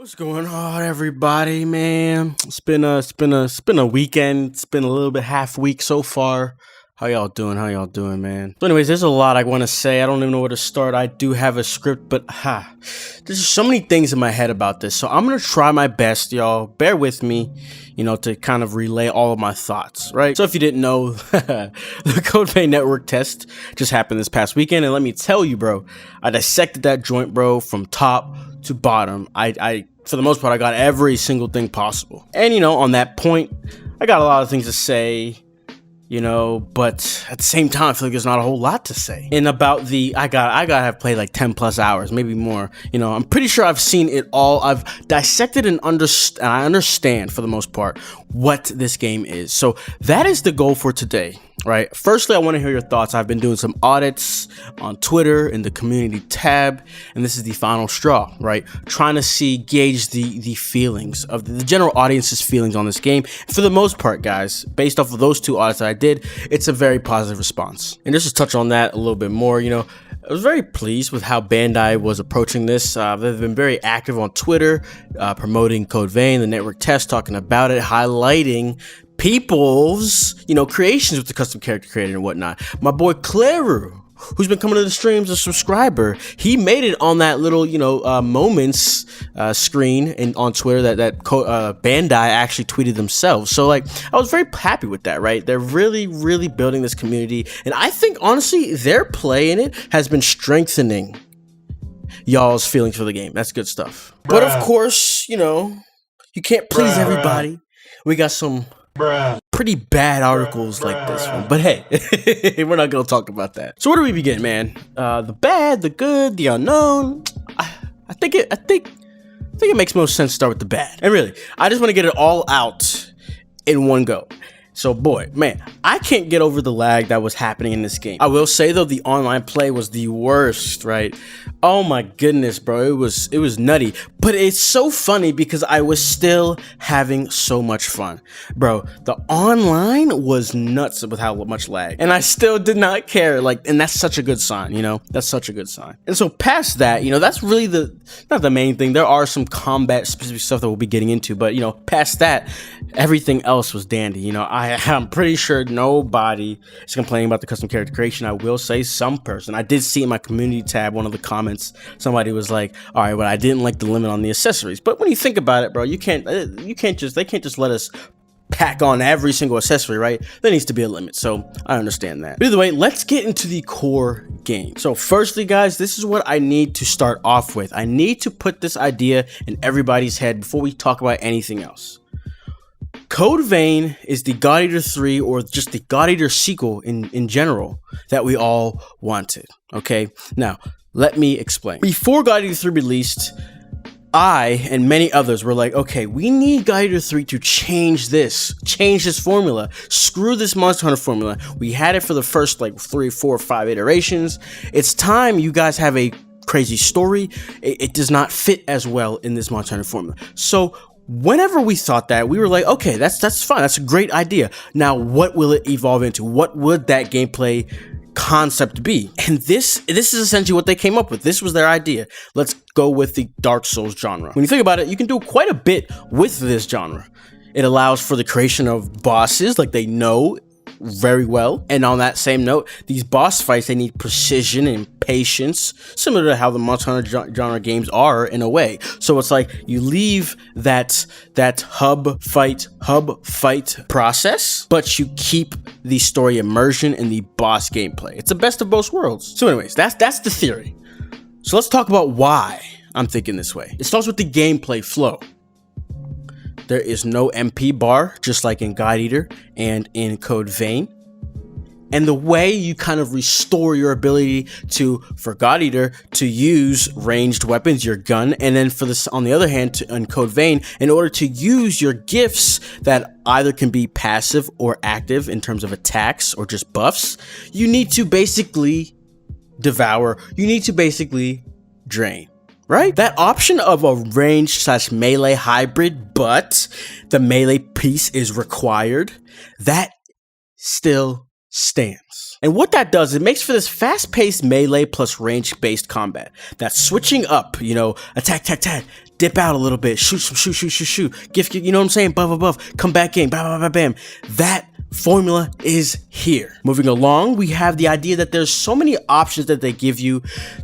What's going on, everybody, man? It's been a weekend. It's been a little bit half week so far. How y'all doing? Man? So anyways, there's a lot I want to say. I don't even know where to start. I do have a script, but there's so many things in my head about this. So I'm gonna try my best, y'all. Bear with me, to kind of relay all of my thoughts, right? So if you didn't know, the CodeVein network test just happened this past weekend, and let me tell you, bro, I dissected that joint, bro, from top to bottom. I for the most part, I got every single thing possible. And on that point, I got a lot of things to say, but at the same time, I feel like there's not a whole lot to say. And about I gotta have played like 10 plus hours, maybe more. I'm pretty sure I've seen it all. I've dissected and I understand for the most part what this game is. So that is the goal for today, right? Firstly, I want to hear your thoughts. I've been doing some audits on Twitter in the community tab, and this is the final straw, right? Trying to gauge the feelings of the general audience's feelings on this game. For the most part, guys, based off of those two audits that I did, it's a very positive response. And just to touch on that a little bit more, I was very pleased with how Bandai was approaching this. They've been very active on Twitter, promoting CodeVein, the network test, talking about it, highlighting people's, creations with the custom character creator and whatnot. My boy Claru, who's been coming to the streams, a subscriber, he made it on that little, moments screen and on Twitter that Bandai actually tweeted themselves. So I was very happy with that, right? They're really, really building this community, and I think honestly, their play in it has been strengthening y'all's feelings for the game. That's good stuff. But of course, you can't please everybody. We got some pretty bad articles like this one, but hey, we're not gonna talk about that. So where do we begin, man? The bad, the good, the unknown. I think it makes most sense to start with the bad. And really, I just want to get it all out in one go. So boy, man, I can't get over the lag that was happening in this game. I will say though, the online play was the worst, right? Oh my goodness, bro, it was nutty. But it's so funny because I was still having so much fun. Bro, the online was nuts with how much lag. And I still did not care, and that's such a good sign, That's such a good sign. And so past that, that's really not the main thing. There are some combat specific stuff that we'll be getting into, but past that, everything else was dandy. I'm pretty sure nobody is complaining about the custom character creation. I will say some person. I did see in my community tab, one of the comments, somebody was like, all right, but I didn't like the limit on the accessories. But when you think about it, bro, they can't just let us pack on every single accessory, right? There needs to be a limit. So I understand that. But either way, let's get into the core game. So firstly, guys, this is what I need to start off with. I need to put this idea in everybody's head before we talk about anything else. CodeVein is the God Eater 3, or just the God Eater sequel in general, that we all wanted, okay? Now, let me explain. Before God Eater 3 released, I and many others were like, okay, we need God Eater 3 to change this formula. Screw this Monster Hunter formula. We had it for the first 3, 4, 5 iterations. It's time you guys have a crazy story. It does not fit as well in this Monster Hunter formula. So whenever we thought that, we were like, okay, that's fine. That's a great idea. Now, what will it evolve into? What would that gameplay concept be? And this is essentially what they came up with. This was their idea. Let's go with the Dark Souls genre. When you think about it, you can do quite a bit with this genre. It allows for the creation of bosses they know very well. And on that same note, these boss fights, they need precision and patience, similar to how the Monster Hunter genre games are in a way. So it's you leave that hub fight process, but you keep the story immersion and the boss gameplay. It's the best of both worlds. So anyways, that's the theory. So let's talk about why I'm thinking this way. It starts with the gameplay flow. There is no MP bar, just like in God Eater and in CodeVein. And the way you kind of restore your ability for God Eater, to use ranged weapons, your gun, and then for this, on the other hand, in CodeVein, in order to use your gifts that either can be passive or active in terms of attacks or just buffs, you need to basically devour, you need to basically drain. Right? That option of a range/melee hybrid, but the melee piece is required, that still stands. And what that does, it makes for this fast-paced melee plus range-based combat. That switching up, attack, dip out a little bit, shoot, gift, you know what I'm saying, buff, come back in, bam. That formula is here. Moving along, we have the idea that there's so many options that they give you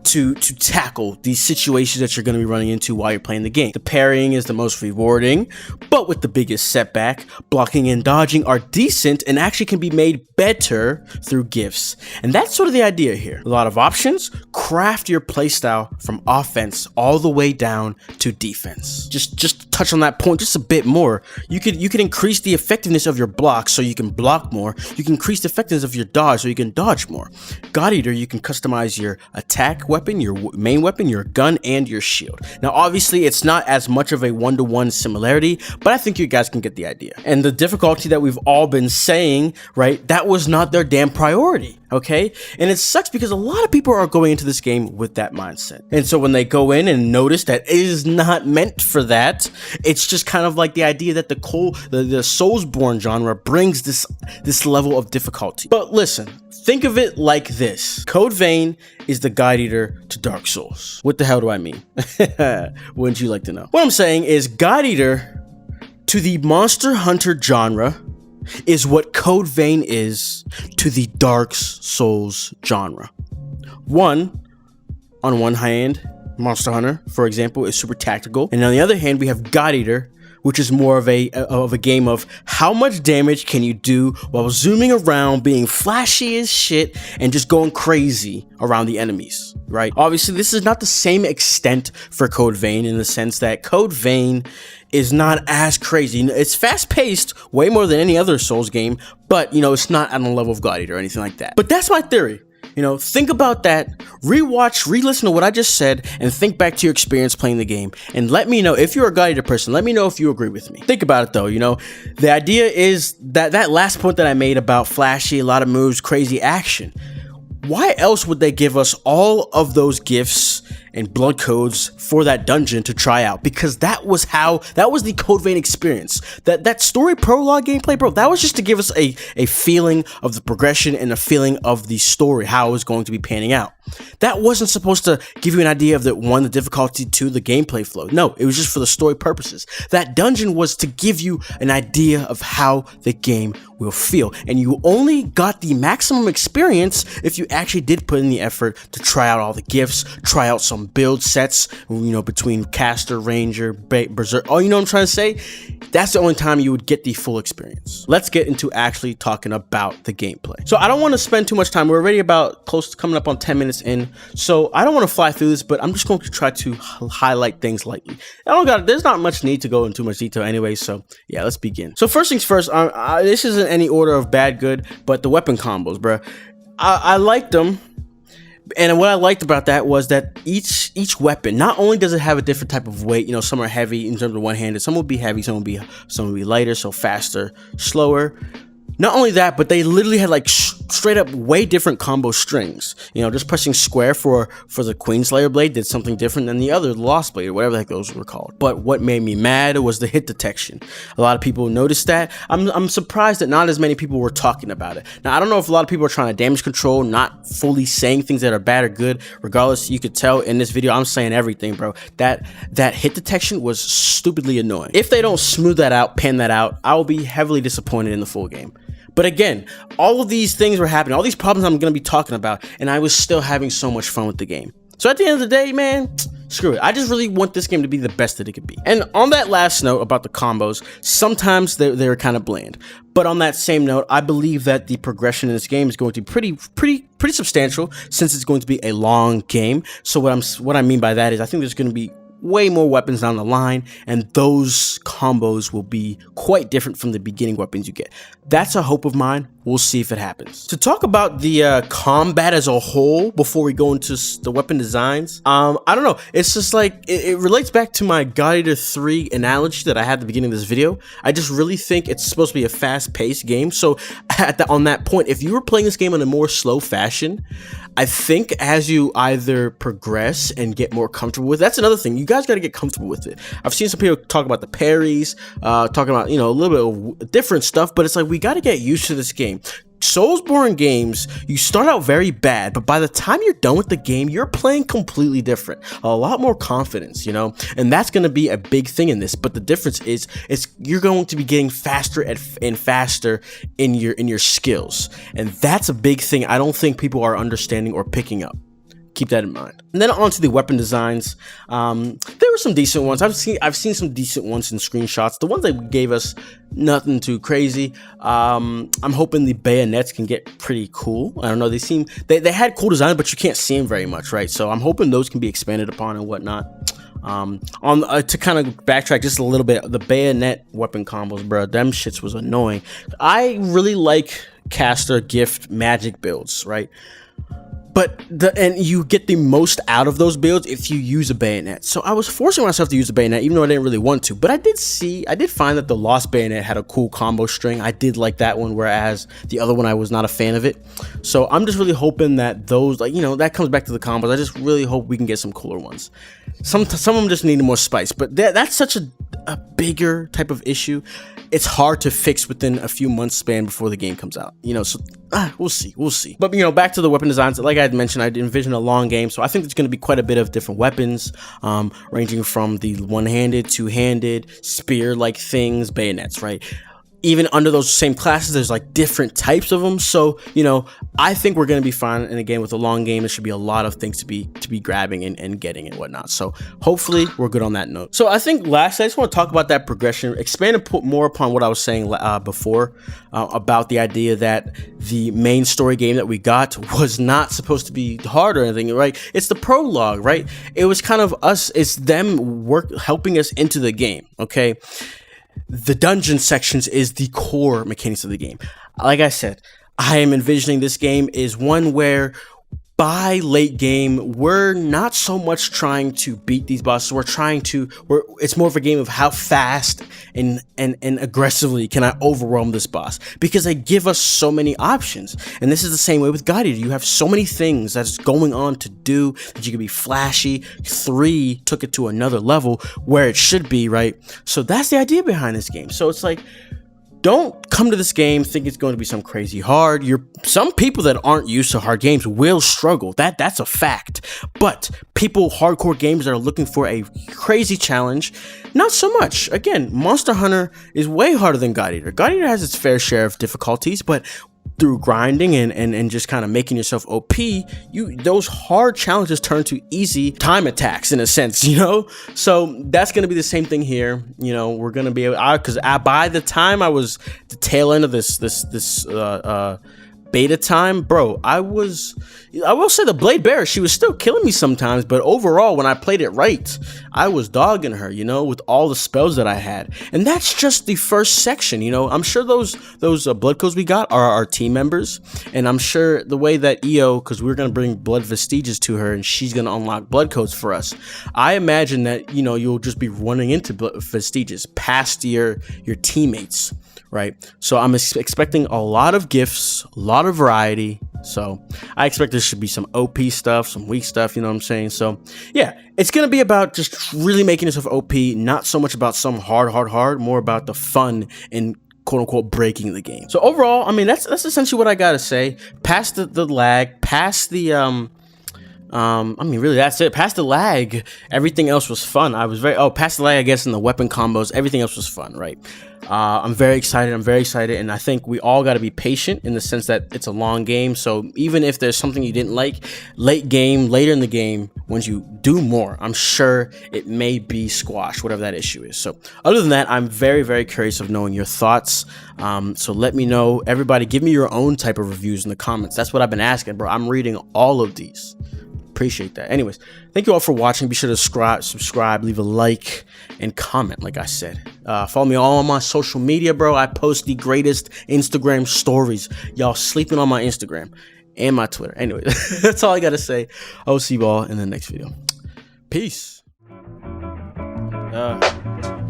to tackle these situations that you're going to be running into while you're playing the game. The parrying is the most rewarding, but with the biggest setback. Blocking and dodging are decent and actually can be made better through gifts. And that's sort of the idea here. A lot of options. Craft your playstyle from offense all the way down to defense. Just to touch on that point just a bit more. You could increase the effectiveness of your block so you can block more. You can increase the effectiveness of your dodge so you can dodge more. God Eater, you can customize your attack weapon, your main weapon, your gun, and your shield. Now, obviously, it's not as much of a one-to-one similarity, but I think you guys can get the idea. And the difficulty that we've all been saying, right, that was not their damn priority. Okay, and it sucks because a lot of people are going into this game with that mindset, and so when they go in and notice that it is not meant for that, it's just kind of like the idea that the Soulsborne genre brings this level of difficulty. But listen, think of it like this: Code Vein is the God Eater to Dark Souls. What the hell do I mean? Wouldn't you like to know? What I'm saying is God Eater to the Monster Hunter genre is what Code Vein is to the Dark Souls genre. On one hand, Monster Hunter, for example, is super tactical, and on the other hand, we have God Eater, which is more of a game of how much damage can you do while zooming around, being flashy as shit, and just going crazy around the enemies, right? Obviously, this is not the same extent for Code Vein in the sense that Code Vein is not as crazy. It's fast-paced, way more than any other Souls game, but, it's not on the level of God Eater or anything like that. But that's my theory. Think about that, re-listen to what I just said, and think back to your experience playing the game, and let me know if you're a God Eater person. Let me know if you agree with me. Think about it though, the idea is that last point that I made about flashy, a lot of moves, crazy action. Why else would they give us all of those gifts and blood codes for that dungeon to try out? Because that was the Code Vein experience. That story prologue gameplay, bro, that was just to give us a feeling of the progression and a feeling of the story, how it was going to be panning out. That wasn't supposed to give you an idea of the difficulty, to the gameplay flow. No, it was just for the story purposes. That dungeon was to give you an idea of how the game will feel. And you only got the maximum experience if you actually did put in the effort to try out all the gifts, try out some build sets, between caster, ranger, berserk. Oh, you know what I'm trying to say? That's the only time you would get the full experience. Let's get into actually talking about the gameplay. So I don't want to spend too much time. We're already about close to coming up on 10 minutes in, so I don't want to fly through this, but I'm just going to try to highlight things lightly. There's not much need to go into too much detail anyway, so yeah, let's begin. So first things first, this isn't any order of bad good, but the weapon combos, bro. I liked them. And what I liked about that was that each weapon, not only does it have a different type of weight, some are heavy in terms of one-handed, some will be heavy, some will be lighter, so faster, slower. Not only that, but they literally had like straight up way different combo strings. Just pressing square for the Queenslayer blade did something different than the other Lost Blade, or whatever the heck those were called. But what made me mad was the hit detection. A lot of people noticed that. I'm surprised that not as many people were talking about it. Now, I don't know if a lot of people are trying to damage control, not fully saying things that are bad or good. Regardless, you could tell in this video, I'm saying everything, bro. That hit detection was stupidly annoying. If they don't smooth that out, pan that out, I will be heavily disappointed in the full game. But again, all of these things were happening, all these problems I'm going to be talking about, and I was still having so much fun with the game. So at the end of the day, man, screw it. I just really want this game to be the best that it could be. And on that last note about the combos, sometimes they're kind of bland. But on that same note, I believe that the progression in this game is going to be pretty substantial, since it's going to be a long game. So what I mean by that is I think there's going to be way more weapons down the line, and those combos will be quite different from the beginning weapons you get. That's a hope of mine. We'll see if it happens. To talk about the combat as a whole before we go into the weapon designs, I don't know. It's just like, it relates back to my God Eater 3 analogy that I had at the beginning of this video. I just really think it's supposed to be a fast-paced game. So on that point, if you were playing this game in a more slow fashion, I think as you either progress and get more comfortable with it, that's another thing. You guys got to get comfortable with it. I've seen some people talk about the parries, talking about, a little bit of different stuff, but it's like, we got to get used to this game. Soulsborne games, you start out very bad, but by the time you're done with the game, you're playing completely different. A lot more confidence, you know? And that's going to be a big thing in this. But the difference is you're going to be getting faster and faster in your skills. And that's a big thing I don't think people are understanding or picking up. Keep that in mind. And then on to the weapon designs. There were some decent ones. I've seen some decent ones in screenshots. The ones that gave us nothing too crazy. I'm hoping the bayonets can get pretty cool. I don't know. They had cool design, but you can't see them very much, right? So I'm hoping those can be expanded upon and whatnot. To kind of backtrack just a little bit, the bayonet weapon combos, bro, them shits was annoying. I really like caster, gift, magic builds, right? But you get the most out of those builds if you use a bayonet. So I was forcing myself to use a bayonet, even though I didn't really want to. But I did find that the Lost Bayonet had a cool combo string. I did like that one, whereas the other one I was not a fan of it. So I'm just really hoping that those, like, you know, that comes back to the combos. I just really hope we can get some cooler ones. Some of them just need more spice, but that's such a bigger type of issue. It's hard to fix within a few months span before the game comes out, you know, so we'll see. But, you know, back to the weapon designs, like I had mentioned, I envision a long game, so I think there's going to be quite a bit of different weapons, ranging from the one-handed, two-handed, spear-like things, bayonets, right? Even under those same classes, there's like different types of them. So, you know, I think we're going to be fine. And again, with a long game, there should be a lot of things to be grabbing and getting and whatnot. So hopefully we're good on that note. So I think lastly, I just want to talk about that progression, expand and put more upon what I was saying before about the idea that the main story game that we got was not supposed to be hard or anything, right? It's the prologue, right? It was kind of us, it's them helping us into the game, okay? The dungeon sections is the core mechanics of the game. Like I said, I am envisioning this game is one where by late game, we're not so much trying to beat these bosses. It's more of a game of how fast and aggressively can I overwhelm this boss, because they give us so many options. And this is the same way with God Eater. You have so many things that's going on to do that you can be flashy. 3 took it to another level where it should be, right? So that's the idea behind this game. So it's like, don't come to this game thinking it's going to be some crazy hard. Some people that aren't used to hard games will struggle. That's a fact. But hardcore gamers that are looking for a crazy challenge, not so much. Again, Monster Hunter is way harder than God Eater. God Eater has its fair share of difficulties, but through grinding and just kind of making yourself OP, those hard challenges turn to easy time attacks in a sense, you know? So that's going to be the same thing here. You know, we're going to be able, because by the time I was the tail end of this beta time, bro, I will say the Blade Bearer, she was still killing me sometimes, but overall, when I played it right, I was dogging her, you know, with all the spells that I had. And that's just the first section, you know. I'm sure those blood codes we got are our team members, and I'm sure the way that EO, because we're going to bring blood vestiges to her, and she's going to unlock blood codes for us, I imagine that, you know, you'll just be running into blood vestiges past your teammates, right? So I'm expecting a lot of gifts, a lot of variety. So I expect there should be some OP stuff, some weak stuff, you know what I'm saying? So yeah, it's going to be about just really making yourself OP, not so much about some hard, more about the fun and quote unquote breaking the game. So overall, I mean, that's essentially what I got to say. Past the lag, past the, I mean, really, that's it. Past the lag, everything else was fun. Past the lag, I guess, in the weapon combos, everything else was fun, right? I'm very excited, and I think we all got to be patient in the sense that it's a long game, so even if there's something you didn't like, later in the game, once you do more, I'm sure it may be squashed, whatever that issue is. So other than that, I'm very, very curious of knowing your thoughts, so let me know. Everybody, give me your own type of reviews in the comments. That's what I've been asking, bro. I'm reading all of these. Appreciate that. Anyways, thank you all for watching. Be sure to subscribe, leave a like, and comment, like I said. Follow me all on my social media, bro. I post the greatest Instagram stories. Y'all sleeping on my Instagram and my Twitter. Anyway, that's all I got to say. I'll see you all in the next video. Peace.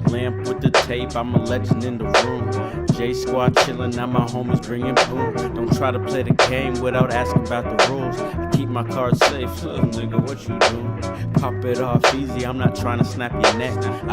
Lamp with the tape, I'm a legend in the room. JAMSQUAD chillin', now my homies bringin' boom. Don't try to play the game without asking about the rules. I keep my cards safe, nigga, what you do? Pop it off easy, I'm not trying to snap your neck. I